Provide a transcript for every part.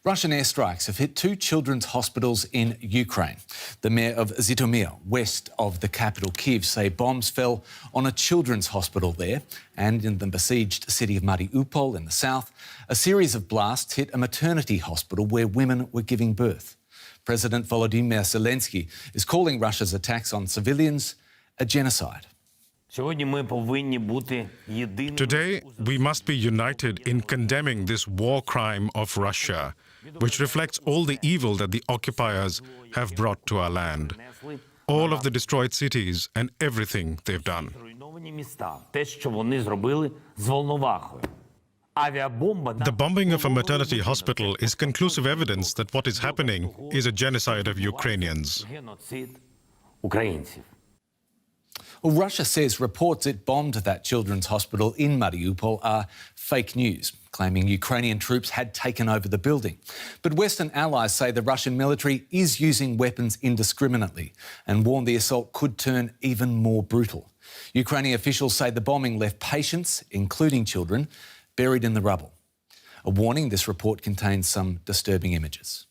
Russian airstrikes have hit two children's hospitals in Ukraine. The mayor of Zhytomyr, west of the capital Kyiv, say bombs fell on a children's hospital there, and in the besieged city of Mariupol in the south, a series of blasts hit a maternity hospital where women were giving birth. President Volodymyr Zelensky is calling Russia's attacks on civilians a genocide. Today, we must be united in condemning this war crime of Russia, which reflects all the evil that the occupiers have brought to our land, all of the destroyed cities and everything they've done. The bombing of a maternity hospital is conclusive evidence that what is happening is a genocide of Ukrainians. Well, Russia says reports it bombed that children's hospital in Mariupol are fake news, claiming Ukrainian troops had taken over the building. But Western allies say the Russian military is using weapons indiscriminately and warn the assault could turn even more brutal. Ukrainian officials say the bombing left patients, including children, buried in the rubble. A warning, this report contains some disturbing images.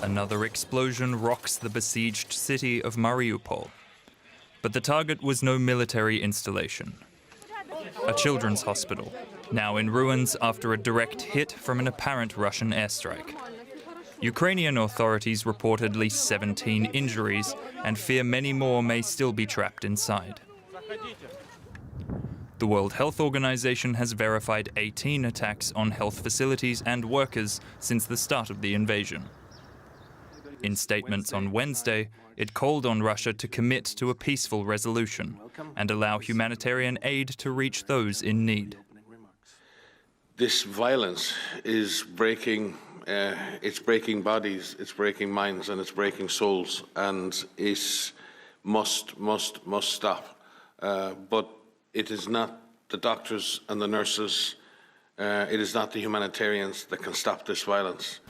Another explosion rocks the besieged city of Mariupol. But the target was no military installation. A children's hospital, now in ruins after a direct hit from an apparent Russian airstrike. Ukrainian authorities report at least 17 injuries and fear many more may still be trapped inside. The World Health Organization has verified 18 attacks on health facilities and workers since the start of the invasion. In statements on Wednesday, it called on Russia to commit to a peaceful resolution and allow humanitarian aid to reach those in need. This violence is breaking, it's breaking bodies, it's breaking minds, and it's breaking souls, and it must stop. But it is not the doctors and the nurses, it is not the humanitarians that can stop this violence.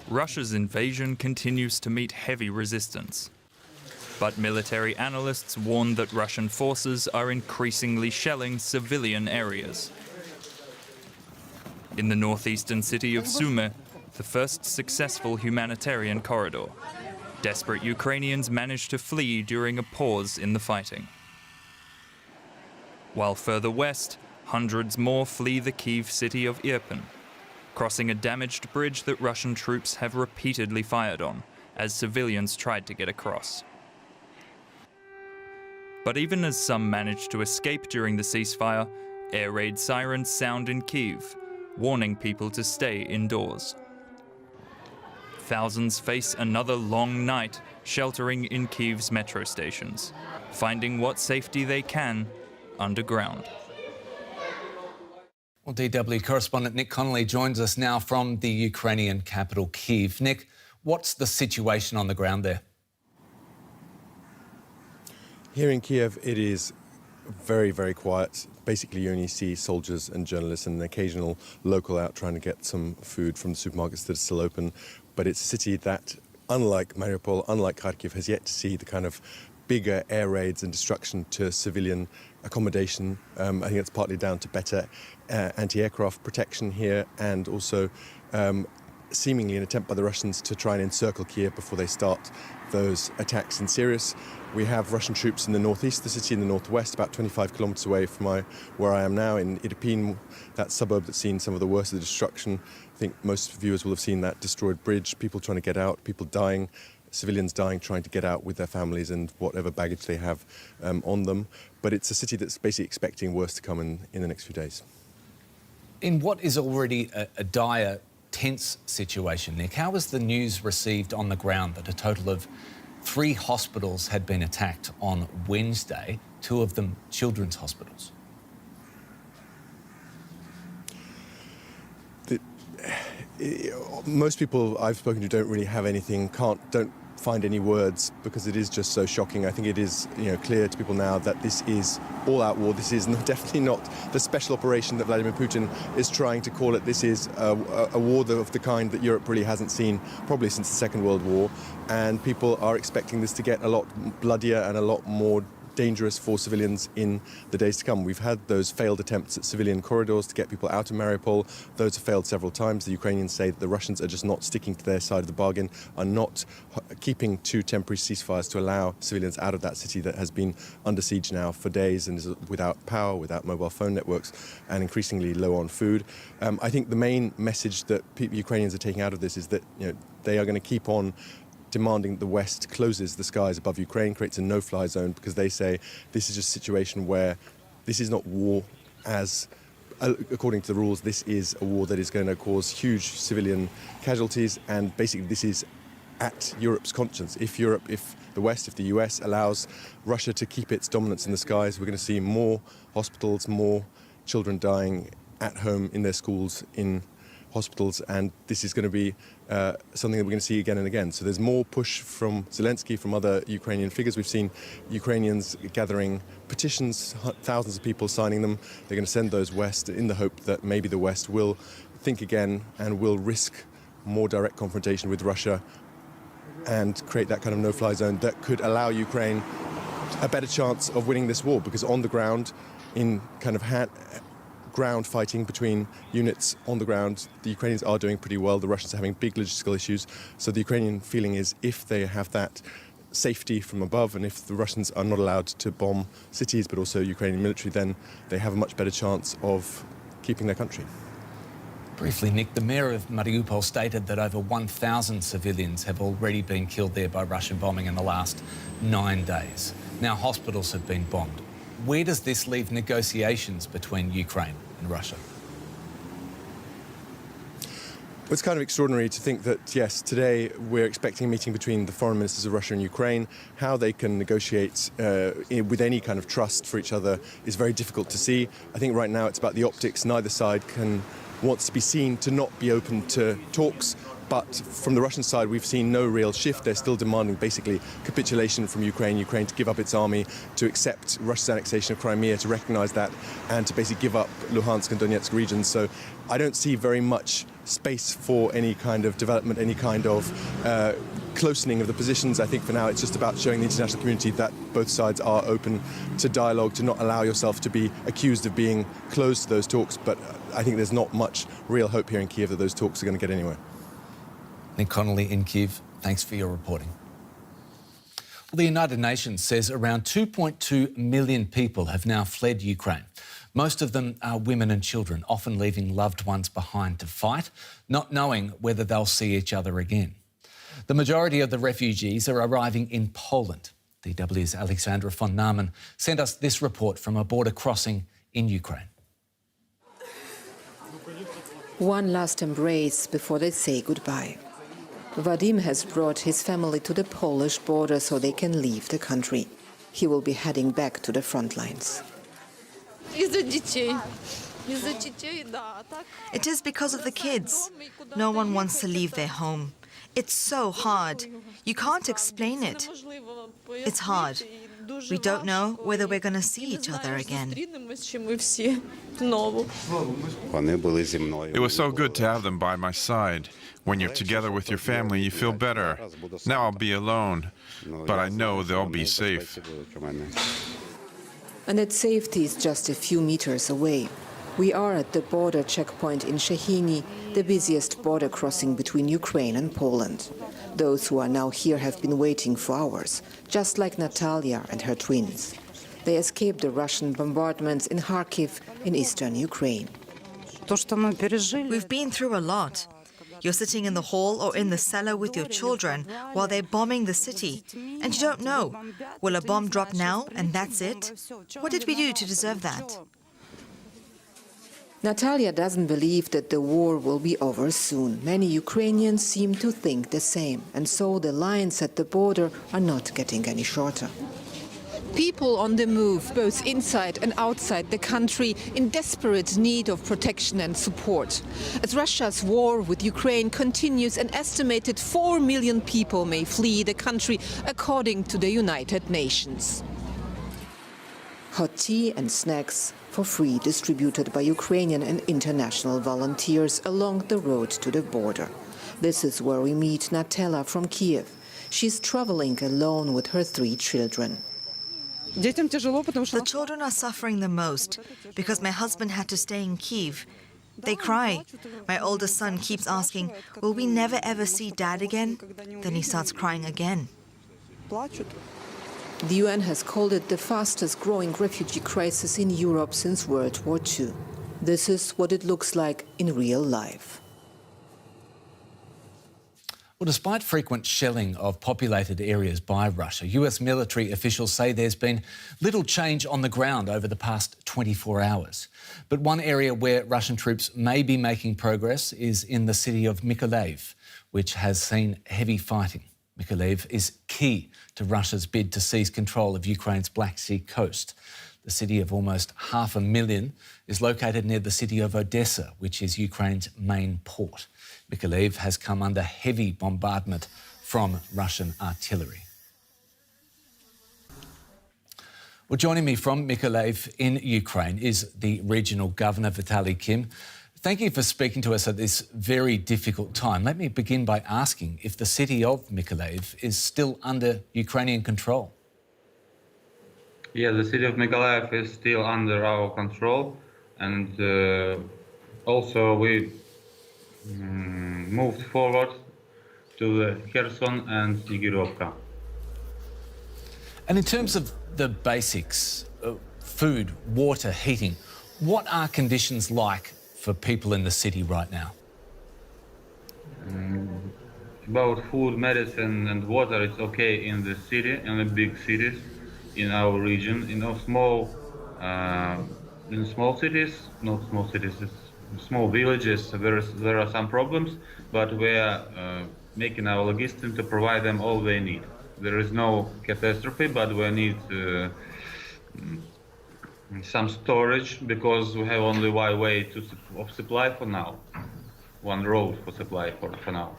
Russia's invasion continues to meet heavy resistance. But military analysts warn that Russian forces are increasingly shelling civilian areas. In the northeastern city of Sumy, the first successful humanitarian corridor, desperate Ukrainians managed to flee during a pause in the fighting. While further west, hundreds more flee the Kyiv city of Irpin, crossing a damaged bridge that Russian troops have repeatedly fired on as civilians tried to get across. But even as some managed to escape during the ceasefire, air raid sirens sound in Kyiv, warning people to stay indoors. Thousands face another long night sheltering in Kyiv's metro stations, finding what safety they can underground. Well, DW correspondent Nick Connolly joins us now from the Ukrainian capital, Kyiv. Nick, what's the situation on the ground there? Here in Kiev, it is very, very quiet. Basically, you only see soldiers and journalists and an occasional local out trying to get some food from the supermarkets that are still open. But it's a city that, unlike Mariupol, unlike Kharkiv, has yet to see the kind of bigger air raids and destruction to civilian accommodation. I think it's partly down to better anti-aircraft protection here, and also seemingly an attempt by the Russians to try and encircle Kiev before they start those attacks in Syria. We have Russian troops in the northeast, the city in the northwest, about 25 kilometers away from where I am now, in Irpin, that suburb that's seen some of the worst of the destruction. I think most viewers will have seen that destroyed bridge, people trying to get out, people dying, civilians dying, trying to get out with their families and whatever baggage they have on them. But it's a city that's basically expecting worse to come in the next few days. In what is already a dire, tense situation, Nick, how was the news received on the ground that a total of 3 hospitals had been attacked on Wednesday, 2 of them children's hospitals? Most people I've spoken to don't really have anything, don't find any words, because it is just so shocking. I think it is, clear to people now that this is all-out war. This is definitely not the special operation that Vladimir Putin is trying to call it. This is a war of the kind that Europe really hasn't seen probably since the Second World War, and people are expecting this to get a lot bloodier and a lot more dangerous for civilians in the days to come. We've had those failed attempts at civilian corridors to get people out of Mariupol. Those have failed several times. The Ukrainians say that the Russians are just not sticking to their side of the bargain, are not keeping to temporary ceasefires to allow civilians out of that city that has been under siege now for days and is without power, without mobile phone networks, and increasingly low on food. I think the main message that Ukrainians are taking out of this is that they are going to keep on demanding the West closes the skies above Ukraine, creates a no-fly zone, because they say this is just a situation where this is not war as, according to the rules, this is a war that is going to cause huge civilian casualties, and basically this is at Europe's conscience. If the West, if the US allows Russia to keep its dominance in the skies, we're going to see more hospitals, more children dying at home, in their schools, in hospitals, and this is going to be something that we're going to see again and again. So there's more push from Zelensky, from other Ukrainian figures. We've seen Ukrainians gathering petitions, thousands of people signing them. They're going to send those west in the hope that maybe the West will think again and will risk more direct confrontation with Russia and create that kind of no-fly zone that could allow Ukraine a better chance of winning this war, because on the ground, in kind of ground fighting between units on the ground, the Ukrainians are doing pretty well. The Russians are having big logistical issues. So the Ukrainian feeling is, if they have that safety from above, and if the Russians are not allowed to bomb cities, but also Ukrainian military, then they have a much better chance of keeping their country. Briefly, Nick, the mayor of Mariupol stated that over 1,000 civilians have already been killed there by Russian bombing in the last 9 days. Now hospitals have been bombed. Where does this leave negotiations between Ukraine and Russia? It's kind of extraordinary to think that, yes, today we're expecting a meeting between the foreign ministers of Russia and Ukraine. How they can negotiate with any kind of trust for each other is very difficult to see. I think right now it's about the optics. Neither side wants to be seen to not be open to talks. But from the Russian side, we've seen no real shift. They're still demanding basically capitulation from Ukraine to give up its army, to accept Russia's annexation of Crimea, to recognize that, and to basically give up Luhansk and Donetsk regions. So I don't see very much space for any kind of development, any kind of closening of the positions. I think for now it's just about showing the international community that both sides are open to dialogue, to not allow yourself to be accused of being closed to those talks. But I think there's not much real hope here in Kiev that those talks are going to get anywhere. Nick Connolly in Kyiv, thanks for your reporting. Well, the United Nations says around 2.2 million people have now fled Ukraine. Most of them are women and children, often leaving loved ones behind to fight, not knowing whether they'll see each other again. The majority of the refugees are arriving in Poland. DW's Alexandra von Namen sent us this report from a border crossing in Ukraine. One last embrace before they say goodbye. Vadim has brought his family to the Polish border so they can leave the country. He will be heading back to the front lines. It is because of the kids. No one wants to leave their home. It's so hard. You can't explain it. It's hard. We don't know whether we're going to see each other again. It was so good to have them by my side. When you're together with your family, you feel better. Now I'll be alone, but I know they'll be safe. And that safety is just a few meters away. We are at the border checkpoint in Shehini, the busiest border crossing between Ukraine and Poland. Those who are now here have been waiting for hours, just like Natalia and her twins. They escaped the Russian bombardments in Kharkiv in eastern Ukraine. We've been through a lot. You're sitting in the hall or in the cellar with your children while they're bombing the city, and you don't know, will a bomb drop now and that's it? What did we do to deserve that? Natalia doesn't believe that the war will be over soon. Many Ukrainians seem to think the same, and so the lines at the border are not getting any shorter. People on the move, both inside and outside the country, in desperate need of protection and support. As Russia's war with Ukraine continues, an estimated 4 million people may flee the country, according to the United Nations. Hot tea and snacks for free, distributed by Ukrainian and international volunteers along the road to the border. This is where we meet Natalia from Kiev. She's traveling alone with her 3 children. The children are suffering the most because my husband had to stay in Kyiv. They cry. My oldest son keeps asking, will we never ever see Dad again? Then he starts crying again. The UN has called it the fastest growing refugee crisis in Europe since World War II. This is what it looks like in real life. Well, despite frequent shelling of populated areas by Russia, US military officials say there's been little change on the ground over the past 24 hours. But one area where Russian troops may be making progress is in the city of Mykolaiv, which has seen heavy fighting. Mykolaiv is key to Russia's bid to seize control of Ukraine's Black Sea coast. The city of almost 500,000 is located near the city of Odessa, which is Ukraine's main port. Mykolaiv has come under heavy bombardment from Russian artillery. Well, joining me from Mykolaiv in Ukraine is the regional governor, Vitaliy Kim. Thank you for speaking to us at this very difficult time. Let me begin by asking if the city of Mykolaiv is still under Ukrainian control. Yeah, the city of Mykolaiv is still under our control, and also we moved forward to the Kherson and Igirovka. And in terms of the basics, food, water, heating, what are conditions like for people in the city right now? About food, medicine and water, it's okay in the city, in the big cities, in our region. In small cities, not small cities, small villages, there are some problems, but we are making our logistics to provide them all they need. There is no catastrophe, but we need some storage because we have only one way of supply for now, one road for supply for now.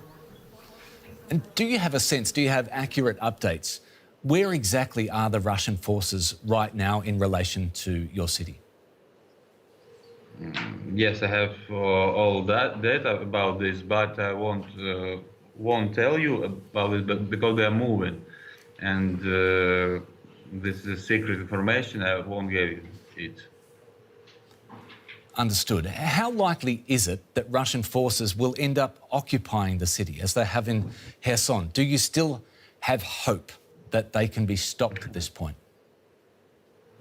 And do you have a sense, do you have accurate updates? Where exactly are the Russian forces right now in relation to your city? Yes, I have all that data about this, but I won't tell you about it because they are moving, and this is secret information. I won't give you it. Understood. How likely is it that Russian forces will end up occupying the city as they have in Kherson? Do you still have hope that they can be stopped at this point?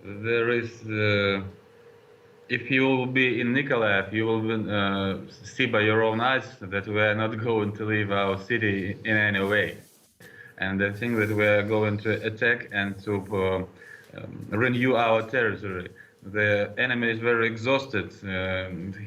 There is. If you will be in Mykolaiv, you will see by your own eyes that we are not going to leave our city in any way. And I think that we are going to attack and to renew our territory. The enemy is very exhausted.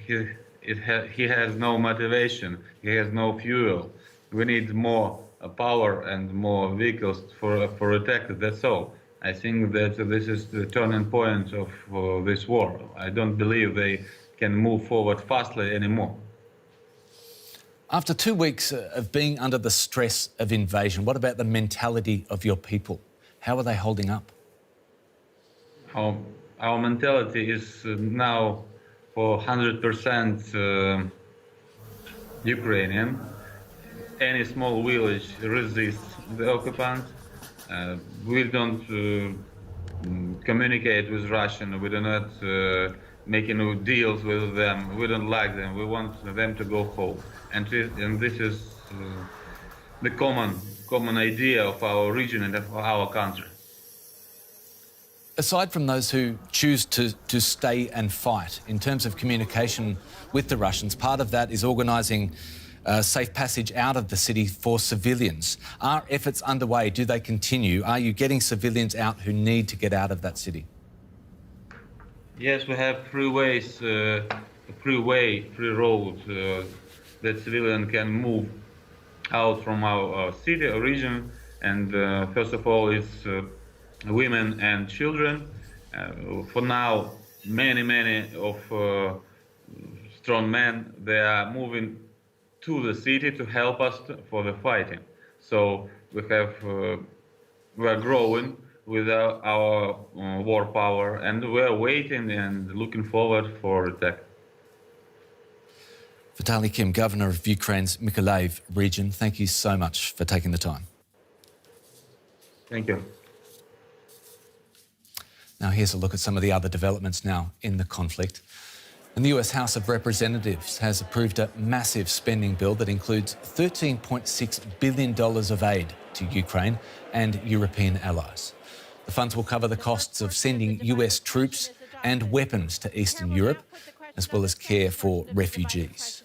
He has no motivation. He has no fuel. We need more power and more vehicles for attack. That's all. I think that this is the turning point of this war. I don't believe they can move forward fastly anymore. After 2 weeks of being under the stress of invasion, what about the mentality of your people? How are they holding up? Our mentality is now for 100% Ukrainian. Any small village resists the occupant. We don't communicate with Russian. We do not make any deals with them. We don't like them. We want them to go home. And this is the common idea of our region and of our country. Aside from those who choose to stay and fight, in terms of communication with the Russians, part of that is organising safe passage out of the city for civilians. Are efforts underway? Do they continue? Are you getting civilians out who need to get out of that city? Yes, we have free ways, free road that civilians can move out from our city or region. And first of all, it's women and children. For now, many of strong men, they are moving to the city to help us for the fighting. So we are growing with our war power, and we are waiting and looking forward for attack. Vitaliy Kim, Governor of Ukraine's Mykolaiv region, thank you so much for taking the time. Thank you. Now here's a look at some of the other developments now in the conflict. And the US House of Representatives has approved a massive spending bill that includes $13.6 billion of aid to Ukraine and European allies. The funds will cover the costs of sending US troops and weapons to Eastern Europe, as well as care for refugees.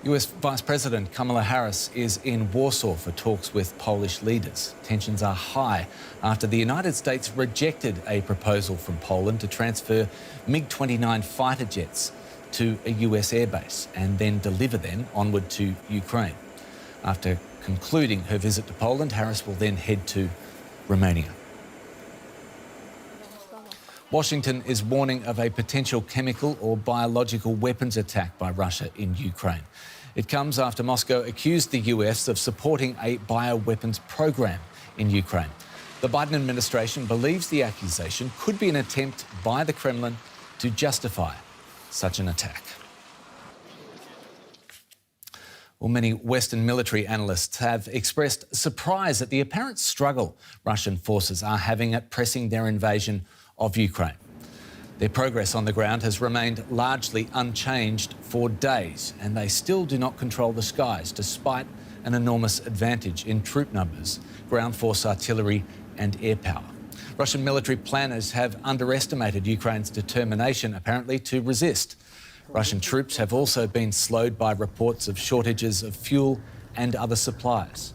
US Vice President Kamala Harris is in Warsaw for talks with Polish leaders. Tensions are high after the United States rejected a proposal from Poland to transfer MiG-29 fighter jets to a US airbase and then deliver them onward to Ukraine. After concluding her visit to Poland, Harris will then head to Romania. Washington is warning of a potential chemical or biological weapons attack by Russia in Ukraine. It comes after Moscow accused the US of supporting a bioweapons program in Ukraine. The Biden administration believes the accusation could be an attempt by the Kremlin to justify such an attack. Well, many Western military analysts have expressed surprise at the apparent struggle Russian forces are having at pressing their invasion of Ukraine. Their progress on the ground has remained largely unchanged for days, and they still do not control the skies, despite an enormous advantage in troop numbers, ground force artillery and air power. Russian military planners have underestimated Ukraine's determination, apparently, to resist. Russian troops have also been slowed by reports of shortages of fuel and other supplies.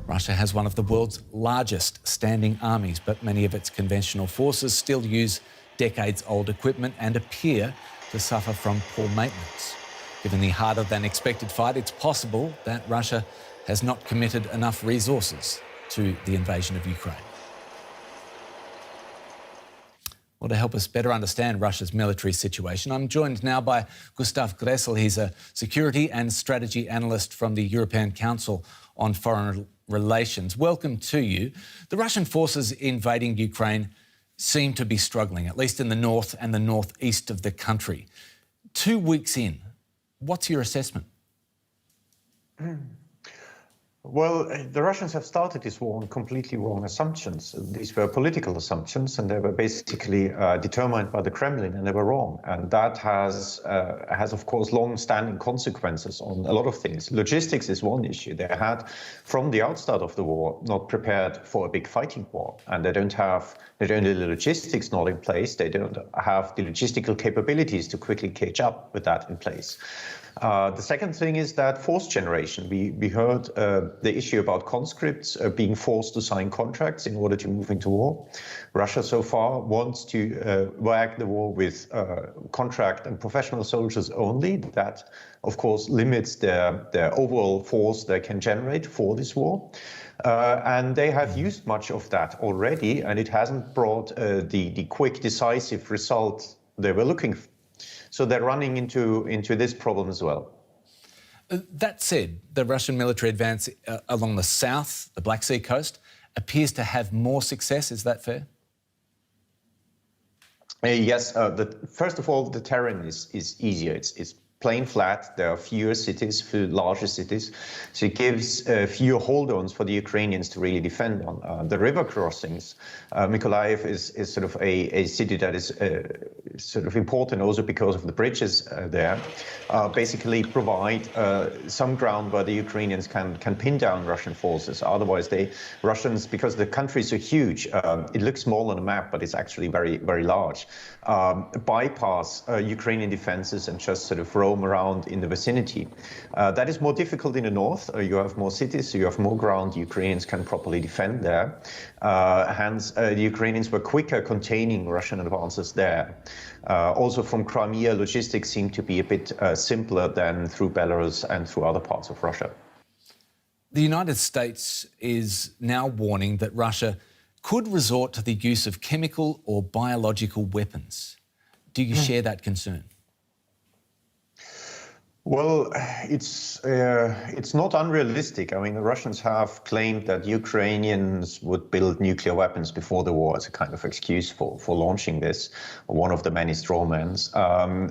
Russia has one of the world's largest standing armies, but many of its conventional forces still use decades-old equipment and appear to suffer from poor maintenance. Given the harder-than-expected fight, it's possible that Russia has not committed enough resources to the invasion of Ukraine. Well, to help us better understand Russia's military situation, I'm joined now by Gustav Gressel. He's a security and strategy analyst from the European Council on Foreign Relations. Welcome to you. The Russian forces invading Ukraine seem to be struggling, at least in the north and the northeast of the country. 2 weeks in, what's your assessment? Well, the Russians have started this war on completely wrong assumptions. These were political assumptions, and they were basically determined by the Kremlin, and they were wrong. And that has of course, long-standing consequences on a lot of things. Logistics is one issue. They had, from the outstart of the war, not prepared for a big fighting war, and they don't have not only the logistics not in place, they don't have the logistical capabilities to quickly catch up with that in place. The second thing is that force generation. We heard the issue about conscripts being forced to sign contracts in order to move into war. Russia so far wants to wag the war with contract and professional soldiers only. That, of course, limits their overall force they can generate for this war. And they have used much of that already, and it hasn't brought the quick, decisive result they were looking for. So they're running into this problem as well. That said, the Russian military advance along the south, the Black Sea coast, appears to have more success. Is that fair? Yes. First of all, the terrain is easier. It's plain flat. There are fewer cities, fewer larger cities. So it gives fewer hold-ons for the Ukrainians to really defend on. The river crossings, Mykolaiv is sort of a city that is sort of important also because of the bridges there, basically provide some ground where the Ukrainians can pin down Russian forces. Otherwise, Russians, because the country is so huge, it looks small on a map, but it's actually very, very large, bypass Ukrainian defenses and just sort of roam around in the vicinity. That is more difficult in the north. You have more cities, so you have more ground the Ukrainians can properly defend there. Hence, the Ukrainians were quicker containing Russian advances there. Also from Crimea, logistics seem to be a bit simpler than through Belarus and through other parts of Russia. The United States is now warning that Russia could resort to the use of chemical or biological weapons. Do you share that concern? Well, it's not unrealistic. I mean, the Russians have claimed that Ukrainians would build nuclear weapons before the war as a kind of excuse for launching this, one of the many strawmans.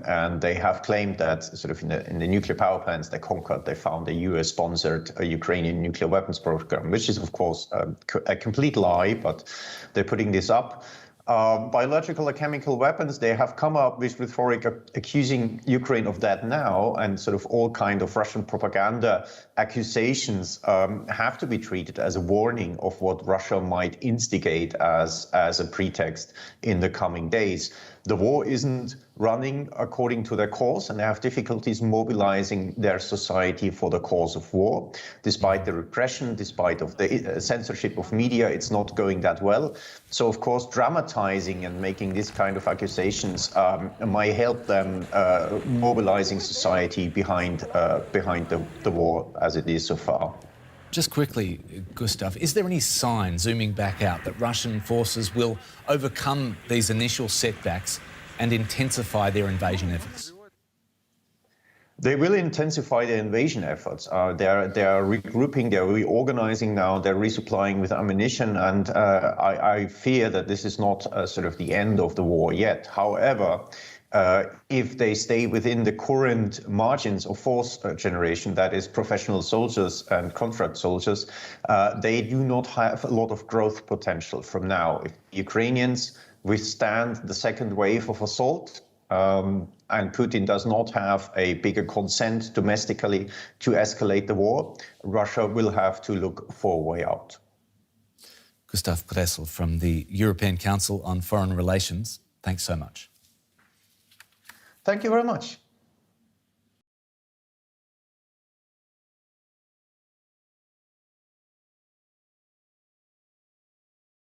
And they have claimed that sort of in the nuclear power plants they conquered, they found a US-sponsored Ukrainian nuclear weapons program, which is, of course, a complete lie, but they're putting this up. Biological or chemical weapons, they have come up with rhetoric accusing Ukraine of that now, and sort of all kind of Russian propaganda accusations have to be treated as a warning of what Russia might instigate as a pretext in the coming days. The war isn't running according to their course, and they have difficulties mobilizing their society for the cause of war. Despite the repression, despite of the censorship of media, it's not going that well. So, of course, dramatizing and making this kind of accusations might help them mobilizing society behind the war as it is so far. Just quickly, Gustav, is there any sign, zooming back out, that Russian forces will overcome these initial setbacks and intensify their invasion efforts? They will intensify their invasion efforts. They are regrouping, they're reorganizing now, they're resupplying with ammunition, and I fear that this is not sort of the end of the war yet. However, if they stay within the current margins of force generation, that is professional soldiers and contract soldiers, they do not have a lot of growth potential from now. If Ukrainians withstand the second wave of assault, and Putin does not have a bigger consent domestically to escalate the war, Russia will have to look for a way out. Gustav Pressel from the European Council on Foreign Relations, thanks so much. Thank you very much.